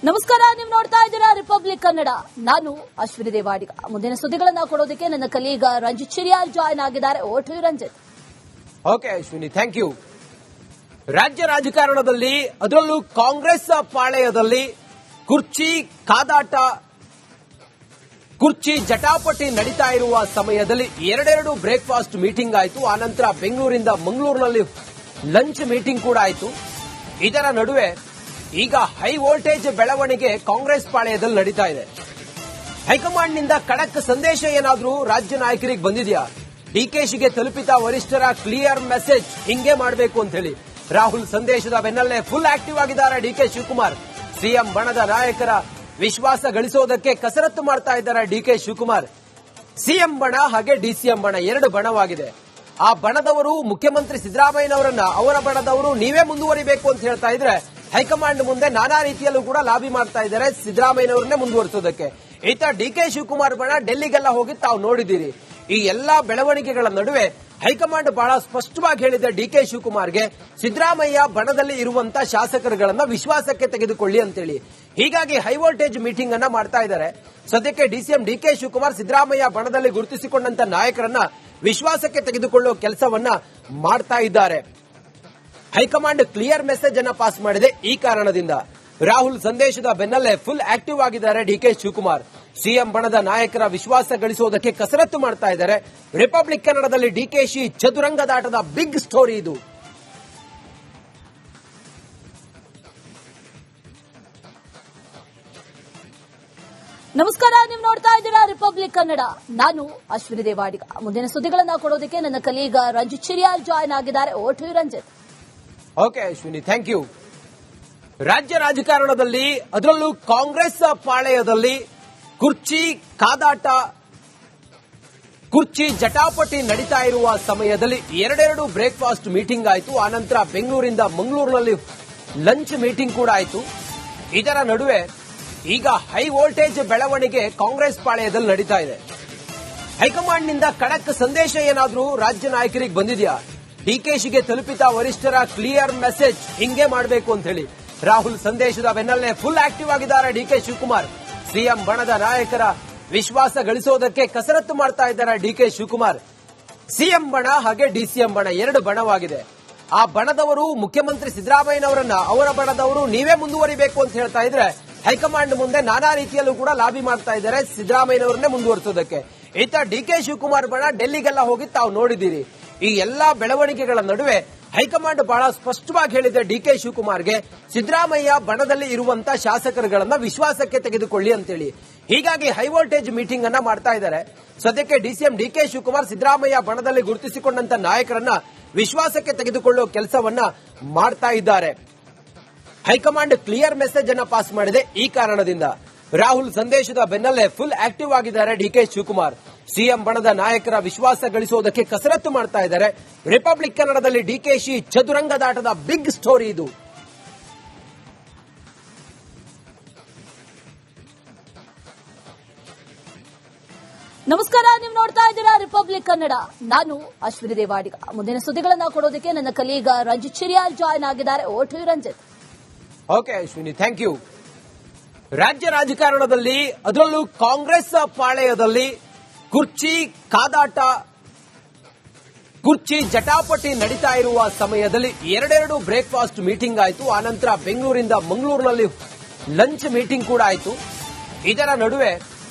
ನಮಸ್ಕಾರ, ನೀವು ನೋಡ್ತಾ ಇದ್ದೀರಾ ರಿಪಬ್ಲಿಕ್ ಕನ್ನಡ. ನಾನು ಅಶ್ವಿನಿ ದೇವಾಡಿಗ. ಮುಂದಿನ ಸುದ್ದಿಗಳನ್ನ ಕೊಡೋದಕ್ಕೆ ನನ್ನ ಕಲೀಗ ರಂಜಿತ್ ಚಿರಿಯಾಲ್ ಜಾಯ್ನ್ ಆಗಿದ್ದಾರೆ. Over to you Ranjith. Okay Ashwini, thank you. ರಾಜ್ಯ ರಾಜಕಾರಣದಲ್ಲಿ ಅದರಲ್ಲೂ ಕಾಂಗ್ರೆಸ್ ಪಾಳೆಯದಲ್ಲಿ ಕುರ್ಚಿ ಕಾದಾಟ, ಕುರ್ಚಿ ಜಟಾಪಟಿ ನಡೀತಾ ಇರುವ ಸಮಯದಲ್ಲಿ ಎರಡೆರಡು ಬ್ರೇಕ್ಫಾಸ್ಟ್ ಮೀಟಿಂಗ್ ಆಯಿತು. ಆನಂತರ ಬೆಂಗಳೂರಿಂದ ಮಂಗಳೂರಿನಲ್ಲಿ ಲಂಚ್ ಮೀಟಿಂಗ್ ಕೂಡ ಆಯಿತು. ಇದರ ನಡುವೆ ಈಗ ಹೈ ವೋಲ್ಟೇಜ್ ಬೆಳವಣಿಗೆ ಕಾಂಗ್ರೆಸ್ ಪಾಳೆಯದಲ್ಲಿ ನಡೀತಾ ಇದೆ. ಹೈಕಮಾಂಡ್ನಿಂದ ಖಡಕ್ ಸಂದೇಶ ಏನಾದ್ರೂ ರಾಜ್ಯ ನಾಯಕರಿಗೆ ಬಂದಿದೆಯಾ? ಡಿಕೆಶಿಗೆ ತಲುಪಿದ ವರಿಷ್ಠರ ಕ್ಲಿಯರ್ ಮೆಸೇಜ್ ಹಿಂಗೆ ಮಾಡಬೇಕು ಅಂತ ಹೇಳಿ ರಾಹುಲ್ ಸಂದೇಶದ ಬೆನ್ನಲ್ಲೇ ಫುಲ್ ಆಕ್ಟಿವ್ ಆಗಿದ್ದಾರೆ ಡಿಕೆ ಶಿವಕುಮಾರ್. ಸಿಎಂ ಬಣದ ನಾಯಕರ ವಿಶ್ವಾಸ ಗಳಿಸೋದಕ್ಕೆ ಕಸರತ್ತು ಮಾಡ್ತಾ ಇದ್ದಾರೆ ಡಿಕೆ ಶಿವಕುಮಾರ್. ಸಿಎಂ ಬಣ ಹಾಗೆ ಡಿಸಿಎಂ ಬಣ ಎರಡು ಬಣವಾಗಿದೆ. ಆ ಬಣದವರು ಮುಖ್ಯಮಂತ್ರಿ ಸಿದ್ದರಾಮಯ್ಯನವರನ್ನ ಅವರ ಬಣದವರು ನೀವೇ ಮುಂದುವರಿಬೇಕು ಅಂತ ಹೇಳ್ತಾ ಇದ್ರೆ, ಹೈಕಮಾಂಡ್ ಮುಂದೆ ನಾನಾ ರೀತಿಯಲ್ಲೂ ಕೂಡ ಲಾಬಿ ಮಾಡ್ತಾ ಇದ್ದಾರೆ ಸಿದ್ದರಾಮಯ್ಯನವರನ್ನೇ ಮುಂದುವರಿಸೋದಕ್ಕೆ. ಈತ ಡಿಕೆ ಶಿವಕುಮಾರ್ ಬಣ ಡೆಲ್ಲಿಗೆಲ್ಲ ಹೋಗಿ ತಾವು ನೋಡಿದ್ದೀರಿ. ಈ ಎಲ್ಲಾ ಬೆಳವಣಿಗೆಗಳ ನಡುವೆ ಹೈಕಮಾಂಡ್ ಬಹಳ ಸ್ಪಷ್ಟವಾಗಿ ಹೇಳಿದೆ ಡಿಕೆ ಶಿವಕುಮಾರ್ಗೆ, ಸಿದ್ದರಾಮಯ್ಯ ಬಣದಲ್ಲಿ ಇರುವಂತಹ ಶಾಸಕರುಗಳನ್ನ ವಿಶ್ವಾಸಕ್ಕೆ ತೆಗೆದುಕೊಳ್ಳಿ ಅಂತೇಳಿ. ಹೀಗಾಗಿ ಹೈ ವೋಲ್ಟೇಜ್ ಮೀಟಿಂಗ್ ಅನ್ನ ಮಾಡ್ತಾ ಇದ್ದಾರೆ. ಸದ್ಯಕ್ಕೆ ಡಿಸಿಎಂ ಡಿಕೆ ಶಿವಕುಮಾರ್ ಸಿದ್ದರಾಮಯ್ಯ ಬಣದಲ್ಲಿ ಗುರುತಿಸಿಕೊಂಡಂತ ನಾಯಕರನ್ನ ವಿಶ್ವಾಸಕ್ಕೆ ತೆಗೆದುಕೊಳ್ಳುವ ಕೆಲಸವನ್ನ ಮಾಡ್ತಾ ಇದ್ದಾರೆ. ಹೈಕಮಾಂಡ್ ಕ್ಲಿಯರ್ ಮೆಸೇಜ್ ಅನ್ನ ಪಾಸ್ ಮಾಡಿದೆ. ಈ ಕಾರಣದಿಂದ ರಾಹುಲ್ ಸಂದೇಶದ ಬೆನ್ನಲ್ಲೇ ಫುಲ್ ಆಕ್ಟಿವ್ ಆಗಿದ್ದಾರೆ ಡಿಕೆ ಶಿವಕುಮಾರ್. ಸಿಎಂ ಬಣದ ನಾಯಕರ ವಿಶ್ವಾಸ ಗಳಿಸುವುದಕ್ಕೆ ಕಸರತ್ತು ಮಾಡ್ತಾ ಇದ್ದಾರೆ. ರಿಪಬ್ಲಿಕ್ ಕನ್ನಡದಲ್ಲಿ ಡಿಕೆಶಿ ಚದುರಂಗದಾಟದ ಬಿಗ್ ಸ್ಟೋರಿ ಇದು. ನಮಸ್ಕಾರ, ನೀವು ನೋಡ್ತಾ ಇದ್ದೀರಾ ರಿಪಬ್ಲಿಕ್ ಕನ್ನಡ. ನಾನು ಅಶ್ವಿನಿ ದೇವಾಡಿಗ. ಮುಂದಿನ ಸುದ್ದಿಗಳನ್ನ ಕೊಡೋದಕ್ಕೆ ನನ್ನ ಕಲೀಗ ರಂಜಿತ್ ಚಿರಿಯಾಲ್ ಜಾಯ್ನ್ ಆಗಿದ್ದಾರೆ. Over to you Ranjith. Okay Ashwini, thank you. ರಾಜ್ಯ ರಾಜಕಾರಣದಲ್ಲಿ ಅದರಲ್ಲೂ ಕಾಂಗ್ರೆಸ್ ಪಾಳೆಯದಲ್ಲಿ ಕುರ್ಚಿ ಕಾದಾಟ, ಕುರ್ಚಿ ಜಟಾಪಟಿ ನಡೀತಾ ಇರುವ ಸಮಯದಲ್ಲಿ ಎರಡೆರಡು ಬ್ರೇಕ್ಫಾಸ್ಟ್ ಮೀಟಿಂಗ್ ಆಯಿತು. ಆನಂತರ ಬೆಂಗಳೂರಿಂದ ಮಂಗಳೂರಿನಲ್ಲಿ ಲಂಚ್ ಮೀಟಿಂಗ್ ಕೂಡ ಆಯಿತು. ಇದರ ನಡುವೆ ಈಗ ಹೈ ವೋಲ್ಟೇಜ್ ಬೆಳವಣಿಗೆ ಕಾಂಗ್ರೆಸ್ ಪಾಳೆಯದಲ್ಲಿ ನಡೀತಾ ಇದೆ. ಹೈಕಮಾಂಡ್ನಿಂದ ಖಡಕ್ ಸಂದೇಶ ಏನಾದ್ರೂ ರಾಜ್ಯ ನಾಯಕರಿಗೆ ಬಂದಿದೆಯಾ? ಡಿಕೆಶಿಗೆ ತಲುಪಿದ ವರಿಷ್ಠರ ಕ್ಲಿಯರ್ ಮೆಸೇಜ್ ಹಿಂಗೆ ಮಾಡಬೇಕು ಅಂತ ಹೇಳಿ ರಾಹುಲ್ ಸಂದೇಶದ ಬೆನ್ನಲ್ಲೇ ಫುಲ್ ಆಕ್ಟಿವ್ ಆಗಿದ್ದಾರೆ ಡಿಕೆ ಶಿವಕುಮಾರ್. ಸಿಎಂ ಬಣದ ನಾಯಕರ ವಿಶ್ವಾಸ ಗಳಿಸೋದಕ್ಕೆ ಕಸರತ್ತು ಮಾಡ್ತಾ ಇದ್ದಾರೆ ಡಿಕೆ ಶಿವಕುಮಾರ್. ಸಿಎಂ ಬಣ ಹಾಗೆ ಡಿಸಿಎಂ ಬಣ ಎರಡು ಬಣವಾಗಿದೆ. ಆ ಬಣದವರು ಮುಖ್ಯಮಂತ್ರಿ ಸಿದ್ದರಾಮಯ್ಯನವರನ್ನ ಅವರ ಬಣದವರು ನೀವೇ ಮುಂದುವರಿಬೇಕು ಅಂತ ಹೇಳ್ತಾ ಇದ್ರೆ, ಹೈಕಮಾಂಡ್ ಮುಂದೆ ನಾನಾ ರೀತಿಯಲ್ಲೂ ಕೂಡ ಲಾಬಿ ಮಾಡ್ತಾ ಇದ್ದಾರೆ ಸಿದ್ದರಾಮಯ್ಯನವರನ್ನೇ ಮುಂದುವರಿಸೋದಕ್ಕೆ. ಈತ ಡಿಕೆ ಶಿವಕುಮಾರ್ ಬಣ ಡೆಲ್ಲಿಗೆಲ್ಲ ಹೋಗಿ ತಾವು ನೋಡಿದ್ದೀರಿ. ಈ ಎಲ್ಲಾ ಬೆಳವಣಿಗೆಗಳ ನಡುವೆ ಹೈಕಮಾಂಡ್ ಬಹಳ ಸ್ಪಷ್ಟವಾಗಿ ಹೇಳಿದೆ ಡಿಕೆ ಶಿವಕುಮಾರ್ಗೆ, ಸಿದ್ದರಾಮಯ್ಯ ಬಣದಲ್ಲಿ ಇರುವಂತಹ ಶಾಸಕರುಗಳನ್ನ ವಿಶ್ವಾಸಕ್ಕೆ ತೆಗೆದುಕೊಳ್ಳಿ ಅಂತೇಳಿ. ಹೀಗಾಗಿ ಹೈ ವೋಲ್ಟೇಜ್ ಮೀಟಿಂಗ್ ಅನ್ನ ಮಾಡ್ತಾ ಇದ್ದಾರೆ. ಸದ್ಯಕ್ಕೆ ಡಿಸಿಎಂ ಡಿಕೆ ಶಿವಕುಮಾರ್ ಸಿದ್ದರಾಮಯ್ಯ ಬಣದಲ್ಲಿ ಗುರುತಿಸಿಕೊಂಡಂತ ನಾಯಕರನ್ನ ವಿಶ್ವಾಸಕ್ಕೆ ತೆಗೆದುಕೊಳ್ಳುವ ಕೆಲಸವನ್ನ ಮಾಡ್ತಾ ಇದ್ದಾರೆ. ಹೈಕಮಾಂಡ್ ಕ್ಲಿಯರ್ ಮೆಸೇಜ್ ಅನ್ನ ಪಾಸ್ ಮಾಡಿದೆ. ಈ ಕಾರಣದಿಂದ ರಾಹುಲ್ ಸಂದೇಶದ ಬೆನ್ನಲ್ಲೇ ಫುಲ್ ಆಕ್ಟಿವ್ ಆಗಿದ್ದಾರೆ ಡಿಕೆ ಶಿವಕುಮಾರ್. ಸಿಎಂ ಬಣದ ನಾಯಕರ ವಿಶ್ವಾಸ ಗಳಿಸುವುದಕ್ಕೆ ಕಸರತ್ತು ಮಾಡ್ತಾ ಇದ್ದಾರೆ. ರಿಪಬ್ಲಿಕ್ ಕನ್ನಡದಲ್ಲಿ ಡಿಕೆಶಿ ಚದುರಂಗದಾಟದ ಬಿಗ್ ಸ್ಟೋರಿ ಇದು. ನಮಸ್ಕಾರ, ನೀವು ನೋಡ್ತಾ ಇದ್ದೀರಾ ರಿಪಬ್ಲಿಕ್ ಕನ್ನಡ. ನಾನು ಅಶ್ವಿನಿ ದೇವಾಡಿಗ. ಮುಂದಿನ ಸುದ್ದಿಗಳನ್ನ ಕೊಡೋದಕ್ಕೆ ನನ್ನ ಕಲೀಗ ರಂಜಿತ್ ಚಿರಿಯಾಲ್ ಜಾಯ್ನ್ ಆಗಿದ್ದಾರೆ. Over to you Ranjith. Okay Ashwini, thank you. ರಾಜ್ಯ ರಾಜಕಾರಣದಲ್ಲಿ ಅದರಲ್ಲೂ ಕಾಂಗ್ರೆಸ್ ಪಾಳೆಯದಲ್ಲಿ ಕುರ್ಚಿ ಕಾದಾಟ, ಕುರ್ಚಿ ಜಟಾಪಟಿ ನಡೀತಾ ಇರುವ ಸಮಯದಲ್ಲಿ ಎರಡೆರಡು ಬ್ರೇಕ್ಫಾಸ್ಟ್ ಮೀಟಿಂಗ್ ಆಯಿತು. ಆನಂತರ ಬೆಂಗಳೂರಿಂದ ಮಂಗಳೂರಿನಲ್ಲಿ ಲಂಚ್ ಮೀಟಿಂಗ್ ಕೂಡ ಆಯಿತು. ಇದರ ನಡುವೆ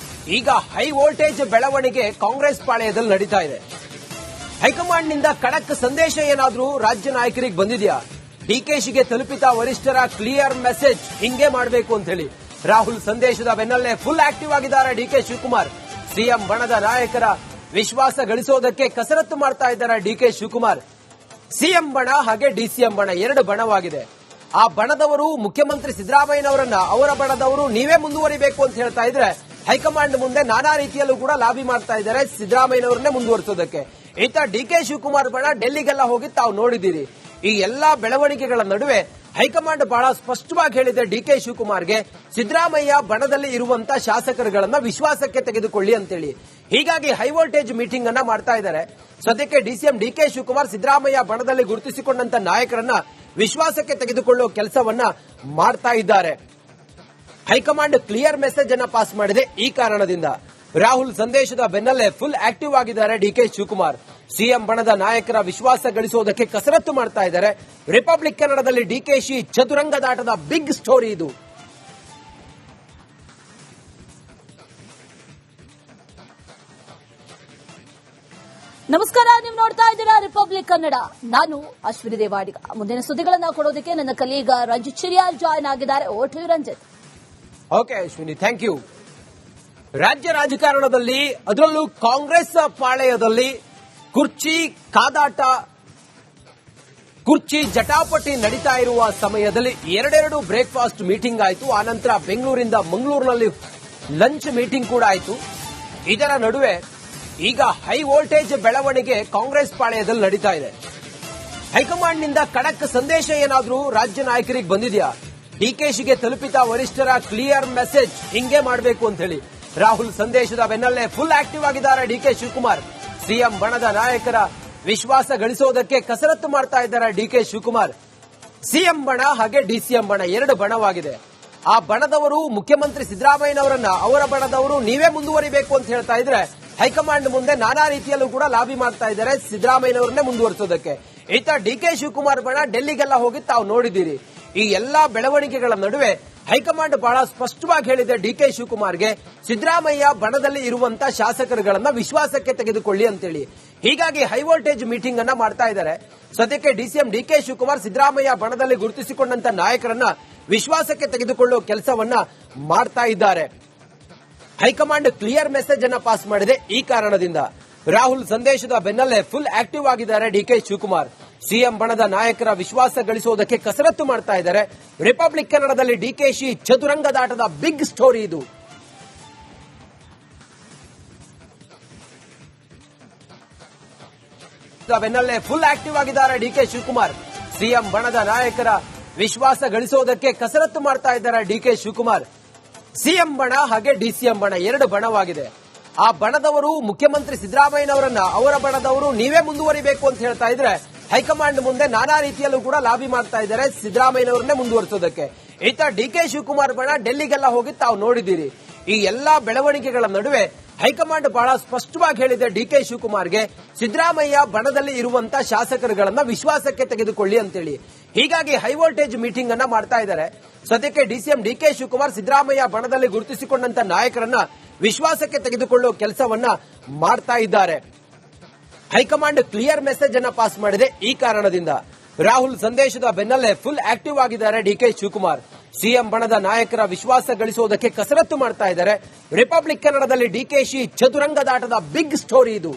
ಈಗ ಹೈ ವೋಲ್ಟೇಜ್ ಬೆಳವಣಿಗೆ ಕಾಂಗ್ರೆಸ್ ಪಾಳೆಯದಲ್ಲಿ ನಡೀತಾ ಇದೆ. ಹೈಕಮಾಂಡ್ನಿಂದ ಖಡಕ್ ಸಂದೇಶ ಏನಾದ್ರೂ ರಾಜ್ಯ ನಾಯಕರಿಗೆ ಬಂದಿದೆಯಾ? ಡಿಕೆಶಿಗೆ ತಲುಪಿದ ವರಿಷ್ಠರ ಕ್ಲಿಯರ್ ಮೆಸೇಜ್ ಹಿಂಗೆ ಮಾಡಬೇಕು ಅಂತ ಹೇಳಿ ರಾಹುಲ್ ಸಂದೇಶದ ಬೆನ್ನಲ್ಲೇ ಫುಲ್ ಆಕ್ಟಿವ್ ಆಗಿದ್ದಾರೆ ಡಿಕೆ ಶಿವಕುಮಾರ್. ಸಿಎಂ ಬಣದ ನಾಯಕರ ವಿಶ್ವಾಸ ಗಳಿಸೋದಕ್ಕೆ ಕಸರತ್ತು ಮಾಡ್ತಾ ಇದ್ದಾರೆ ಡಿಕೆ ಶಿವಕುಮಾರ್. ಸಿಎಂ ಬಣ ಹಾಗೆ ಡಿಸಿಎಂ ಬಣ ಎರಡು ಬಣವಾಗಿದೆ. ಆ ಬಣದವರು ಮುಖ್ಯಮಂತ್ರಿ ಸಿದ್ದರಾಮಯ್ಯನವರನ್ನ ಅವರ ಬಣದವರು ನೀವೇ ಮುಂದುವರಿಬೇಕು ಅಂತ ಹೇಳ್ತಾ ಇದ್ರೆ, ಹೈಕಮಾಂಡ್ ಮುಂದೆ ನಾನಾ ರೀತಿಯಲ್ಲೂ ಕೂಡ ಲಾಬಿ ಮಾಡ್ತಾ ಇದ್ದಾರೆ ಸಿದ್ದರಾಮಯ್ಯನವರನ್ನೇ ಮುಂದುವರಿಸೋದಕ್ಕೆ. ಈತ ಡಿಕೆ ಶಿವಕುಮಾರ್ ಬಣ ಡೆಲ್ಲಿಗೆಲ್ಲ ಹೋಗಿ ತಾವು ನೋಡಿದ್ದೀರಿ. ಈ ಎಲ್ಲಾ ಬೆಳವಣಿಗೆಗಳ ನಡುವೆ ಹೈಕಮಾಂಡ್ ಬಹಳ ಸ್ಪಷ್ಟವಾಗಿ ಹೇಳಿದೆ ಡಿಕೆ ಶಿವಕುಮಾರ್ಗೆ, ಸಿದ್ದರಾಮಯ್ಯ ಬಣದಲ್ಲಿ ಇರುವಂತಹ ಶಾಸಕರುಗಳನ್ನ ವಿಶ್ವಾಸಕ್ಕೆ ತೆಗೆದುಕೊಳ್ಳಿ ಅಂತೇಳಿ. ಹೀಗಾಗಿ ಹೈ ವೋಲ್ಟೇಜ್ ಮೀಟಿಂಗ್ ಅನ್ನ ಮಾಡ್ತಾ ಇದ್ದಾರೆ. ಸದ್ಯಕ್ಕೆ ಡಿಸಿಎಂ ಡಿಕೆ ಶಿವಕುಮಾರ್ ಸಿದ್ದರಾಮಯ್ಯ ಬಣದಲ್ಲಿ ಗುರುತಿಸಿಕೊಂಡಂತ ನಾಯಕರನ್ನ ವಿಶ್ವಾಸಕ್ಕೆ ತೆಗೆದುಕೊಳ್ಳುವ ಕೆಲಸವನ್ನ ಮಾಡ್ತಾ ಇದ್ದಾರೆ. ಹೈಕಮಾಂಡ್ ಕ್ಲಿಯರ್ ಮೆಸೇಜ್ ಅನ್ನ ಪಾಸ್ ಮಾಡಿದೆ. ಈ ಕಾರಣದಿಂದ ರಾಹುಲ್ ಸಂದೇಶದ ಬೆನ್ನಲ್ಲೇ ಫುಲ್ ಆಕ್ಟಿವ್ ಆಗಿದ್ದಾರೆ ಡಿಕೆ ಶಿವಕುಮಾರ್. ಸಿಎಂ ಬಣದ ನಾಯಕರ ವಿಶ್ವಾಸ ಗಳಿಸುವುದಕ್ಕೆ ಕಸರತ್ತು ಮಾಡ್ತಾ ಇದ್ದಾರೆ. ರಿಪಬ್ಲಿಕ್ ಕನ್ನಡದಲ್ಲಿ ಡಿಕೆಶಿ ಚದುರಂಗದಾಟದ ಬಿಗ್ ಸ್ಟೋರಿ ಇದು. ನಮಸ್ಕಾರ, ನೀವು ನೋಡ್ತಾ ಇದ್ದೀರಾ ರಿಪಬ್ಲಿಕ್ ಕನ್ನಡ. ನಾನು ಅಶ್ವಿನಿ ದೇವಾಡಿಗ. ಮುಂದಿನ ಸುದ್ದಿಗಳನ್ನ ಕೊಡೋದಕ್ಕೆ ನನ್ನ ಕಲೀಗ ರಂಜಿತ್ ಚಿರಿಯಾಲ್ ಜಾಯ್ನ್ ಆಗಿದ್ದಾರೆ. Over to you Ranjith. Okay Ashwini, thank you. ರಾಜ್ಯ ರಾಜಕಾರಣದಲ್ಲಿ, ಅದರಲ್ಲೂ ಕಾಂಗ್ರೆಸ್ ಪಾಳೆಯದಲ್ಲಿ ಕುರ್ಚಿ ಕಾದಾಟ, ಕುರ್ಚಿ ಜಟಾಪಟಿ ನಡೀತಾ ಇರುವ ಸಮಯದಲ್ಲಿ ಎರಡೆರಡು ಬ್ರೇಕ್ಫಾಸ್ಟ್ ಮೀಟಿಂಗ್ ಆಯಿತು. ಆನಂತರ ಬೆಂಗಳೂರಿಂದ ಮಂಗಳೂರಿನಲ್ಲಿ ಲಂಚ್ ಮೀಟಿಂಗ್ ಕೂಡ ಆಯಿತು. ಇದರ ನಡುವೆ ಈಗ ಹೈ ವೋಲ್ಟೇಜ್ ಬೆಳವಣಿಗೆ ಕಾಂಗ್ರೆಸ್ ಪಾಳೆಯದಲ್ಲಿ ನಡೀತಾ ಇದೆ. ಹೈಕಮಾಂಡ್ನಿಂದ ಖಡಕ್ ಸಂದೇಶ ಏನಾದರೂ ರಾಜ್ಯ ನಾಯಕರಿಗೆ ಬಂದಿದೆಯಾ? ಡಿಕೆಶಿಗೆ ತಲುಪಿತ ವರಿಷ್ಠರ ಕ್ಲಿಯರ್ ಮೆಸೇಜ್ ಹಿಂಗೆ ಮಾಡಬೇಕು ಅಂತ ಹೇಳಿ ರಾಹುಲ್ ಸಂದೇಶದ ಬೆನ್ನಲ್ಲೇ ಫುಲ್ ಆಕ್ಟಿವ್ ಆಗಿದ್ದಾರೆ ಡಿಕೆ ಶಿವಕುಮಾರ್. ಸಿಎಂ ಬಣದ ನಾಯಕರ ವಿಶ್ವಾಸ ಗಳಿಸೋದಕ್ಕೆ ಕಸರತ್ತು ಮಾಡ್ತಾ ಇದ್ದಾರೆ ಡಿಕೆ ಶಿವಕುಮಾರ್. ಸಿಎಂ ಬಣ ಹಾಗೆ ಡಿಸಿಎಂ ಬಣ ಎರಡು ಬಣವಾಗಿದೆ. ಆ ಬಣದವರು ಮುಖ್ಯಮಂತ್ರಿ ಸಿದ್ದರಾಮಯ್ಯನವರನ್ನ, ಅವರ ಬಣದವರು ನೀವೇ ಮುಂದುವರಿಬೇಕು ಅಂತ ಹೇಳ್ತಾ ಇದ್ರೆ, ಹೈಕಮಾಂಡ್ ಮುಂದೆ ನಾನಾ ರೀತಿಯಲ್ಲೂ ಕೂಡ ಲಾಬಿ ಮಾಡ್ತಾ ಇದ್ದಾರೆ ಸಿದ್ದರಾಮಯ್ಯನವರನ್ನೇ ಮುಂದುವರಿಸೋದಕ್ಕೆ. ಈತ ಡಿಕೆ ಶಿವಕುಮಾರ್ ಬಣ ಡೆಲ್ಲಿಗೆಲ್ಲ ಹೋಗಿ ತಾವು ನೋಡಿದ್ದೀರಿ. ಈ ಎಲ್ಲಾ ಬೆಳವಣಿಗೆಗಳ ನಡುವೆ ಹೈಕಮಾಂಡ್ ಬಹಳ ಸ್ಪಷ್ಟವಾಗಿ ಹೇಳಿದೆ ಡಿಕೆ ಶಿವಕುಮಾರ್ಗೆ, ಸಿದ್ದರಾಮಯ್ಯ ಬಣದಲ್ಲಿ ಇರುವಂತಹ ಶಾಸಕರುಗಳನ್ನ ವಿಶ್ವಾಸಕ್ಕೆ ತೆಗೆದುಕೊಳ್ಳಿ ಅಂತೇಳಿ. ಹೀಗಾಗಿ ಹೈ ವೋಲ್ಟೇಜ್ ಮೀಟಿಂಗ್ ಅನ್ನ ಮಾಡ್ತಾ ಇದ್ದಾರೆ. ಸದ್ಯಕ್ಕೆ ಡಿಸಿಎಂ ಡಿಕೆ ಶಿವಕುಮಾರ್ ಸಿದ್ದರಾಮಯ್ಯ ಬಣದಲ್ಲಿ ಗುರುತಿಸಿಕೊಂಡಂತ ನಾಯಕರನ್ನ ವಿಶ್ವಾಸಕ್ಕೆ ತೆಗೆದುಕೊಳ್ಳುವ ಕೆಲಸವನ್ನ ಮಾಡ್ತಾ ಇದ್ದಾರೆ. ಹೈಕಮಾಂಡ್ ಕ್ಲಿಯರ್ ಮೆಸೇಜ್ ಅನ್ನ ಪಾಸ್ ಮಾಡಿದೆ. ಈ ಕಾರಣದಿಂದ ರಾಹುಲ್ ಸಂದೇಶದ ಬೆನ್ನಲ್ಲೇ ಫುಲ್ ಆಕ್ಟಿವ್ ಆಗಿದ್ದಾರೆ ಡಿಕೆ ಶಿವಕುಮಾರ್. ಸಿಎಂ ಬಣದ ನಾಯಕರ ವಿಶ್ವಾಸ ಗಳಿಸುವುದಕ್ಕೆ ಕಸರತ್ತು ಮಾಡ್ತಾ ಇದ್ದಾರೆ. ರಿಪಬ್ಲಿಕ್ ಕನ್ನಡದಲ್ಲಿ ಡಿಕೆಶಿ ಚದುರಂಗದಾಟದ ಬಿಗ್ ಸ್ಟೋರಿ ಇದು. ಬೆನ್ನಲ್ಲೇ ಫುಲ್ ಆಕ್ಟಿವ್ ಆಗಿದ್ದಾರೆ ಡಿಕೆ ಶಿವಕುಮಾರ್. ಸಿಎಂ ಬಣದ ನಾಯಕರ ವಿಶ್ವಾಸ ಗಳಿಸೋದಕ್ಕೆ ಕಸರತ್ತು ಮಾಡ್ತಾ ಇದ್ದಾರೆ ಡಿಕೆ ಶಿವಕುಮಾರ್. ಸಿಎಂ ಬಣ ಹಾಗೆ ಡಿಸಿಎಂ ಬಣ ಎರಡು ಬಣವಾಗಿದೆ. ಆ ಬಣದವರು ಮುಖ್ಯಮಂತ್ರಿ ಸಿದ್ದರಾಮಯ್ಯನವರನ್ನ, ಅವರ ಬಣದವರು ನೀವೇ ಮುಂದುವರಿಬೇಕು ಅಂತ ಹೇಳ್ತಾ ಇದ್ರೆ, ಹೈಕಮಾಂಡ್ ಮುಂದೆ ನಾನಾ ರೀತಿಯಲ್ಲೂ ಕೂಡ ಲಾಬಿ ಮಾಡ್ತಾ ಇದ್ದಾರೆ ಸಿದ್ದರಾಮಯ್ಯನವರನ್ನೇ ಮುಂದುವರಿಸೋದಕ್ಕೆ. ಈತ ಡಿಕೆ ಶಿವಕುಮಾರ್ ಬಣ ಡೆಲ್ಲಿಗೆಲ್ಲ ಹೋಗಿ ತಾವು ನೋಡಿದ್ದೀರಿ. ಈ ಎಲ್ಲಾ ಬೆಳವಣಿಗೆಗಳ ನಡುವೆ ಹೈಕಮಾಂಡ್ ಬಹಳ ಸ್ಪಷ್ಟವಾಗಿ ಹೇಳಿದೆ ಡಿಕೆ ಶಿವಕುಮಾರ್ಗೆ, ಸಿದ್ದರಾಮಯ್ಯ ಬಣದಲ್ಲಿ ಇರುವಂತಹ ಶಾಸಕರುಗಳನ್ನ ವಿಶ್ವಾಸಕ್ಕೆ ತೆಗೆದುಕೊಳ್ಳಿ ಅಂತೇಳಿ. ಹೀಗಾಗಿ ಹೈ ವೋಲ್ಟೇಜ್ ಮೀಟಿಂಗ್ ಅನ್ನ ಮಾಡ್ತಾ ಇದ್ದಾರೆ. ಸದ್ಯಕ್ಕೆ ಡಿಸಿಎಂ ಡಿಕೆ ಶಿವಕುಮಾರ್ ಸಿದ್ದರಾಮಯ್ಯ ಬಣದಲ್ಲಿ ಗುರುತಿಸಿಕೊಂಡಂತ ನಾಯಕರನ್ನ ವಿಶ್ವಾಸಕ್ಕೆ ತೆಗೆದುಕೊಳ್ಳುವ ಕೆಲಸವನ್ನ ಮಾಡ್ತಾ ಇದ್ದಾರೆ. ಹೈಕಮಾಂಡ್ ಕ್ಲಿಯರ್ ಮೆಸೇಜ್ ಅನ್ನ ಪಾಸ್ ಮಾಡಿದೆ. ಈ ಕಾರಣದಿಂದ ರಾಹುಲ್ ಸಂದೇಶದ ಬೆನ್ನಲ್ಲೇ ಫುಲ್ ಆಕ್ಟಿವ್ ಆಗಿದ್ದಾರೆ ಡಿಕೆ ಶಿವಕುಮಾರ್. ಸಿಎಂ ಬಣದ ನಾಯಕರ ವಿಶ್ವಾಸ ಗಳಿಸುವುದಕ್ಕೆ ಕಸರತ್ತು ಮಾಡ್ತಾ ಇದ್ದಾರೆ. ರಿಪಬ್ಲಿಕ್ ಕನ್ನಡದಲ್ಲಿ ಡಿಕೆಶಿ ಚದುರಂಗದಾಟದ ಬಿಗ್ ಸ್ಟೋರಿ ಇದು.